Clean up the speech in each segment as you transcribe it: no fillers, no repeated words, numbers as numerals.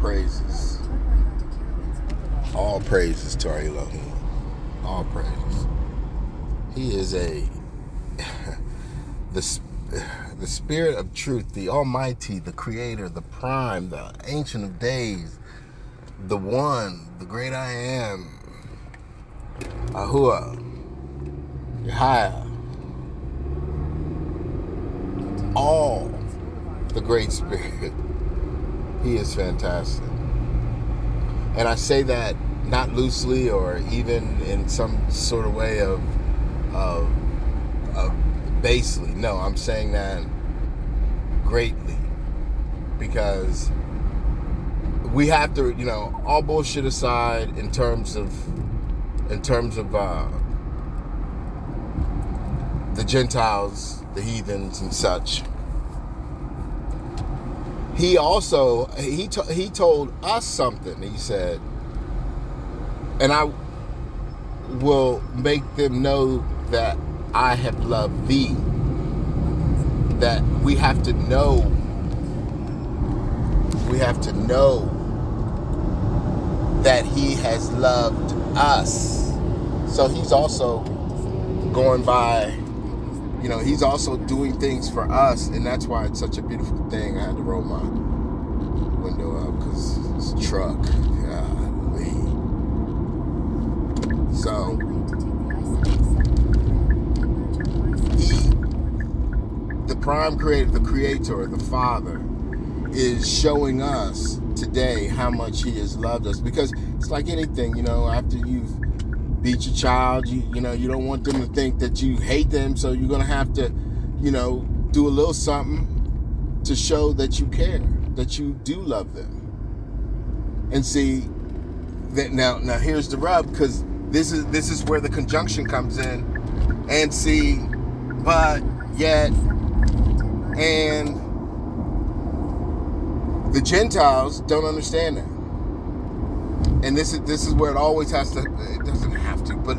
praises. All praises to our Elohim. All praises. He is the Spirit of truth, the Almighty, the Creator, the Prime, the Ancient of Days, the One, the Great I Am, Ahua, Yahya, all the Great Spirit. He is fantastic. And I say that not loosely or even in some sort of way of basely. No, I'm saying that greatly, because we have to, all bullshit aside in terms of the Gentiles, the heathens and such. He also, he told us something. He said, and I will make them know that I have loved thee. That we have to know that he has loved us. So he's also going by, he's also doing things for us, and that's why it's such a beautiful thing. I had to roll my window up because it's a truck. Golly. So the prime creator, the creator, the Father, is showing us today how much he has loved us. Because it's like anything, after you've beat your child, you don't want them to think that you hate them, so you're gonna have to, do a little something to show that you care, that you do love them. And see that now here's the rub, because this is where the conjunction comes in. And see, but yet, and the Gentiles don't understand that. And this is where it always has to, it doesn't have to, but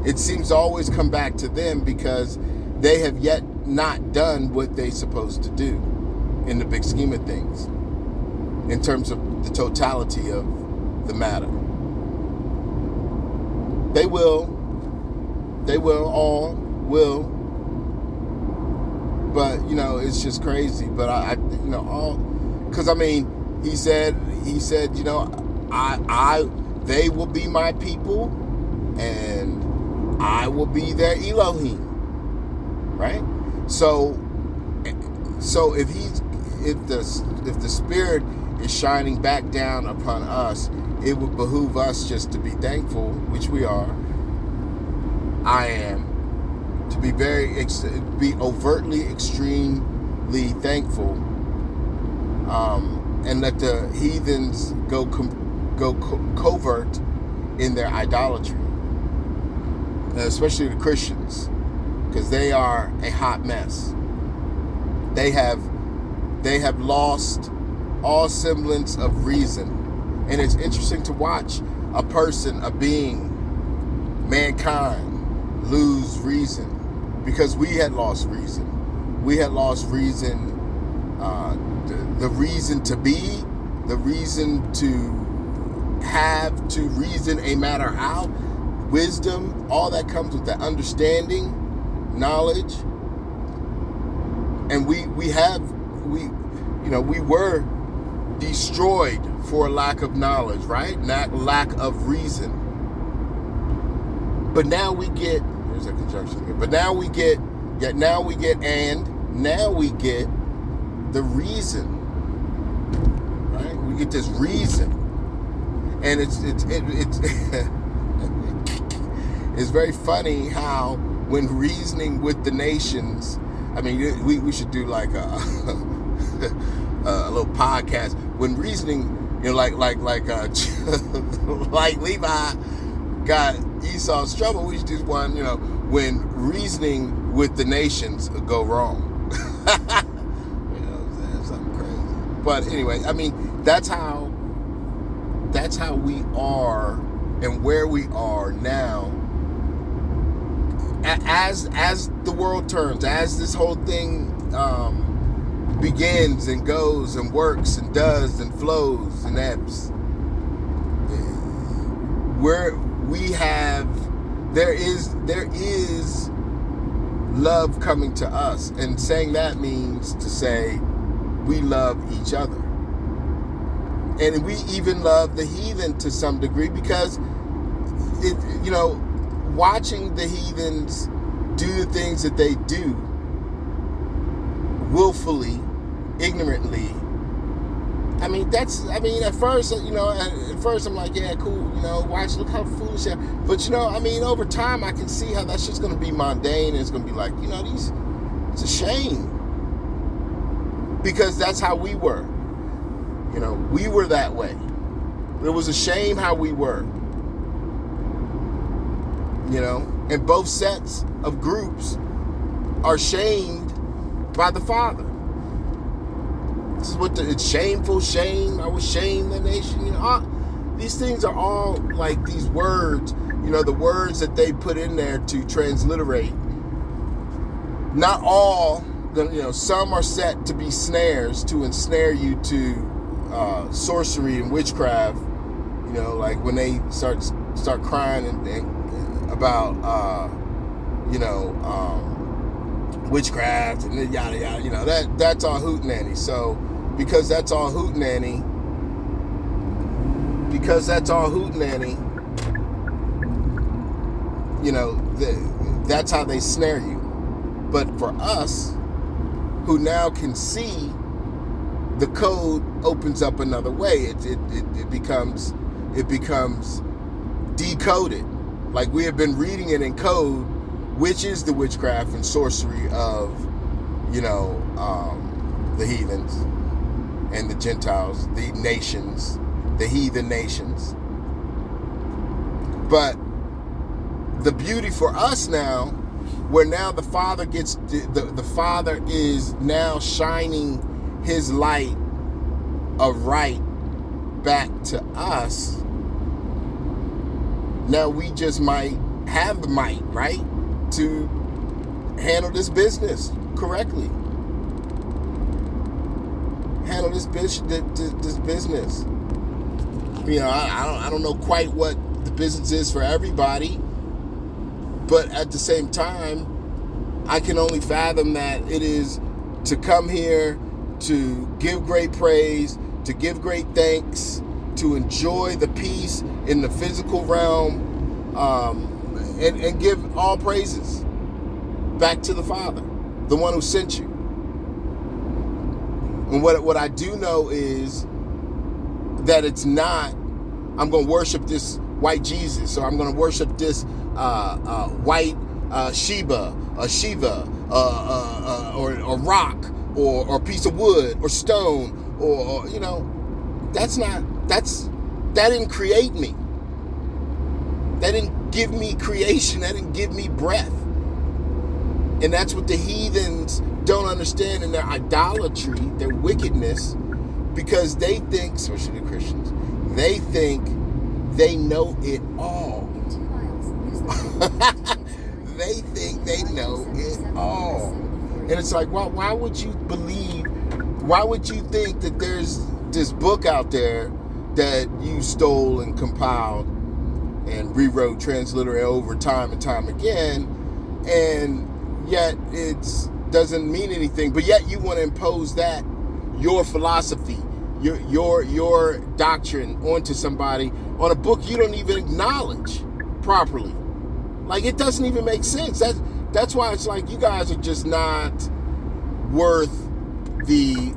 it seems to always come back to them, because they have yet not done what they're supposed to do in the big scheme of things, in terms of the totality of the matter. They will, all will, but, it's just crazy. But because he said, they will be my people, and I will be their Elohim, right? So if the Spirit is shining back down upon us, it would behoove us just to be thankful, which we are. I am, to be be overtly, extremely thankful, and let the heathens go covert in their idolatry, especially the Christians, because they are a hot mess. They have lost all semblance of reason. And it's interesting to watch a person, a being, mankind, lose reason, because we had lost reason. We had lost reason, the reason to be, the reason to have, to reason a matter out, wisdom, all that comes with that, understanding, knowledge. And we were destroyed for lack of knowledge, right? Not lack of reason. But now we get, there's a conjunction again, but now we get the reason, right? We get this reason. And it's it's very funny how, when reasoning with the nations, we should do like a little podcast. When reasoning, like Levi got Esau's trouble, we should do one, when reasoning with the nations go wrong. Something crazy. But anyway, that's how we are, and where we are now. As the world turns, as this whole thing begins and goes and works and does and flows and ebbs. There is love coming to us, and saying that means to say we love each other, and we even love the heathen to some degree, because watching the heathens do the things that they do willfully, ignorantly. At first I'm like, yeah, cool, watch, look how foolish they are. But, over time I can see how that's just going to be mundane, and it's going to be like, it's a shame. Because that's how we were. We were that way. It was a shame how we were. And both sets of groups are shamed by the Father. This is what it's shameful, shame. I will shame the nation. These things are all like these words, the words that they put in there to transliterate. Not all, some are set to be snares to ensnare you to sorcery and witchcraft. Like when they start crying and about witchcraft and yada yada. That's all hootenanny. So because that's all hootenanny, that's how they snare you. But for us, who now can see, the code opens up another way. It becomes decoded. Like we have been reading it in code, which is the witchcraft and sorcery of, the heathens and the Gentiles, the nations, the heathen nations. But the beauty for us now, where now the Father the Father is now shining his light of right back to us. Now we just might have the might, right, to handle this business correctly. Handle this business. I don't know quite what the business is for everybody, but at the same time, I can only fathom that it is to come here to give great praise, to give great thanks, to enjoy the peace in the physical realm, and give all praises back to the Father, the one who sent you. And what I do know is that it's not, I'm going to worship this white Jesus, or I'm going to worship this white Shiva, or rock, or piece of wood, or stone, or that didn't create me. That didn't give me creation. That didn't give me breath. And that's what the heathens don't understand in their idolatry, their wickedness, because they think, especially the Christians, they think they know it all. They think they know it all. And it's like, well, why would you think that there's this book out there that you stole and compiled and rewrote, transliterated over time and time again, and yet it doesn't mean anything, but yet you want to impose that, your philosophy, your doctrine onto somebody on a book you don't even acknowledge properly. Like, it doesn't even make sense. That's why it's like you guys are just not worth the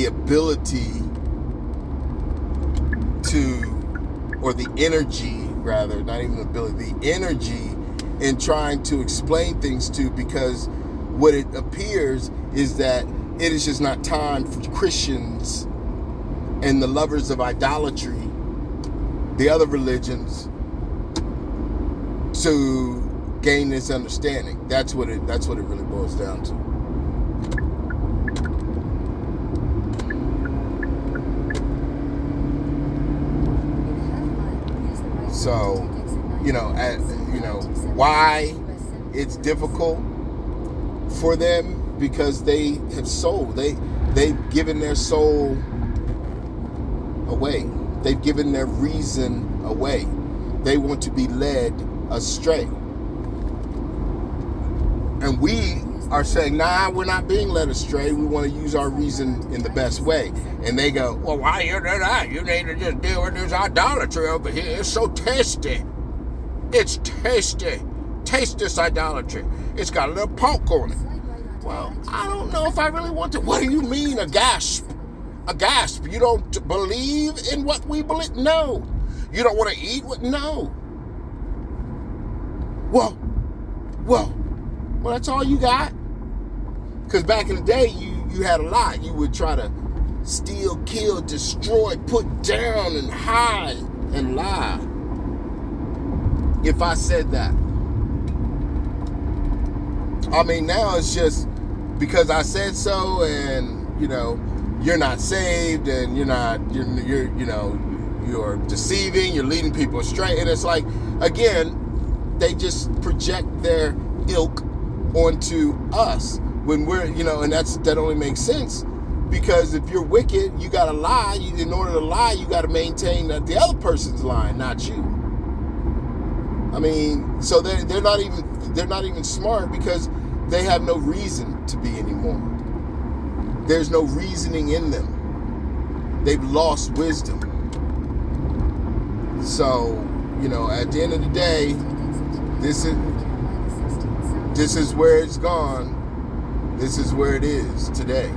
ability to, or the energy rather, not even ability, the energy in trying to explain things to, because what it appears is that it is just not time for Christians and the lovers of idolatry, the other religions, to gain this understanding. That's what it really boils down to. So, why it's difficult for them because they have sold. They've given their soul away. They've given their reason away. They want to be led astray. And we are saying, nah, we're not being led astray. We want to use our reason in the best way. And they go, well, why you do that? You need to just deal with this idolatry over here. It's so tasty. It's tasty. Taste this idolatry. It's got a little pork on it. Well, I don't know if I really want to. What do you mean, a gasp? A gasp. You don't believe in what we believe? No. You don't want to eat what? No. Well, that's all you got? Because back in the day, you had a lot. You would try to steal, kill, destroy, put down, and hide, and lie. If I said that. I mean, now it's just because I said so, and, you're not saved, and you're deceiving, you're leading people astray. And it's like, again, they just project their ilk onto us when we're, and that only makes sense because if you're wicked, you got to lie. In order to lie, you got to maintain that the other person's lying, not you. I mean, so they're not even smart because they have no reason to be anymore. There's no reasoning in them. They've lost wisdom. So, at the end of the day, this is where it's gone. This is where it is today.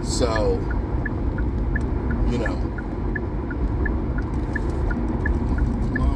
So,